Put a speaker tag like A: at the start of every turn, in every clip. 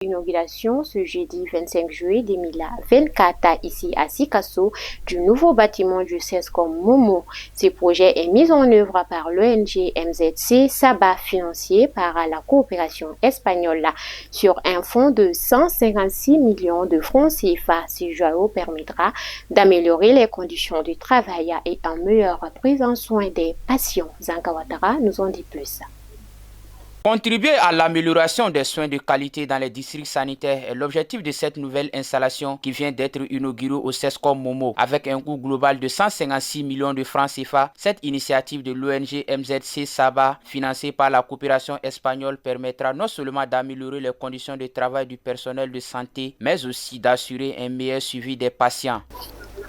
A: Inauguration ce jeudi 25 juillet 2024 ici à Sikasso du nouveau bâtiment du CESCOM Momo. Ce projet est mis en œuvre par l'ONG MZC Saba, financé par la coopération espagnole sur un fonds de 156 millions de francs CFA. Ce JAO permettra d'améliorer les conditions de travail et une meilleure prise en soin des patients. Zanka Ouattara nous en dit plus.
B: Contribuer à l'amélioration des soins de qualité dans les districts sanitaires est l'objectif de cette nouvelle installation qui vient d'être inaugurée au CESCOM Momo. Avec un coût global de 156 millions de francs CFA, cette initiative de l'ONG MZC Saba, financée par la coopération espagnole, permettra non seulement d'améliorer les conditions de travail du personnel de santé, mais aussi d'assurer un meilleur suivi des patients.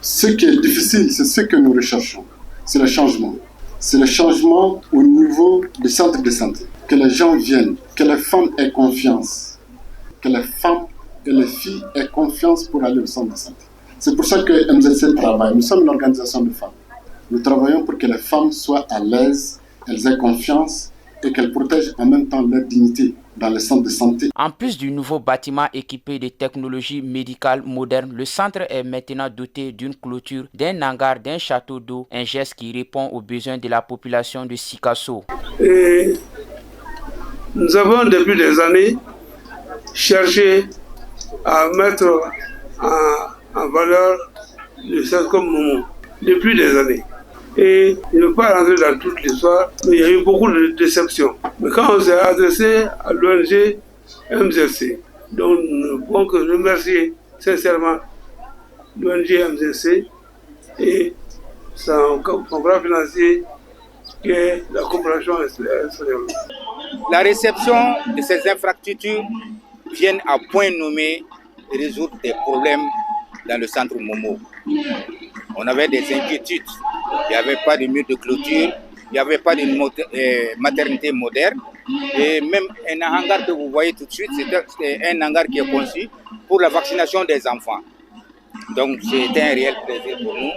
C: Ce qui est difficile, c'est ce que nous recherchons, c'est le changement. C'est le changement au niveau des centres de santé. Que les gens viennent, que les femmes aient confiance, que les femmes et les filles aient confiance pour aller au centre de santé. C'est pour ça que MZC travaille. Nous sommes une organisation de femmes. Nous travaillons pour que les femmes soient à l'aise, elles aient confiance et qu'elles protègent en même temps leur dignité dans les centres de santé.
B: En plus du nouveau bâtiment équipé de technologies médicales modernes, le centre est maintenant doté d'une clôture, d'un hangar, d'un château d'eau, un geste qui répond aux besoins de la population de Sikasso.
D: Et nous avons depuis des années cherché à mettre en valeur le CESCOM Momo, depuis des années. Et je ne veux pas rentrer dans toute l'histoire, mais il y a eu beaucoup de déceptions. Mais quand on s'est adressé à l'ONG MZC, donc nous ne pouvons que remercier sincèrement l'ONG MZC et son bras financier qui est la coopération espagnole.
E: La réception de ces infrastructures vient à point nommé résoudre des problèmes dans le centre Momo. On avait des inquiétudes. Il n'y avait pas de mur de clôture, il n'y avait pas de maternité moderne. Et même un hangar que vous voyez tout de suite, c'est un hangar qui est conçu pour la vaccination des enfants. Donc c'est un réel plaisir pour nous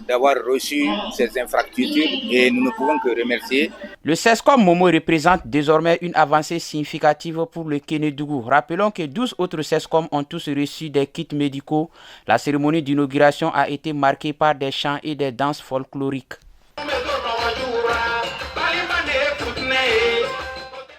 E: d'avoir reçu ces infrastructures et nous ne pouvons que remercier.
B: Le CESCOM Momo représente désormais une avancée significative pour le Kénédougou. Rappelons que 12 autres CESCOM ont tous reçu des kits médicaux. La cérémonie d'inauguration a été marquée par des chants et des danses folkloriques.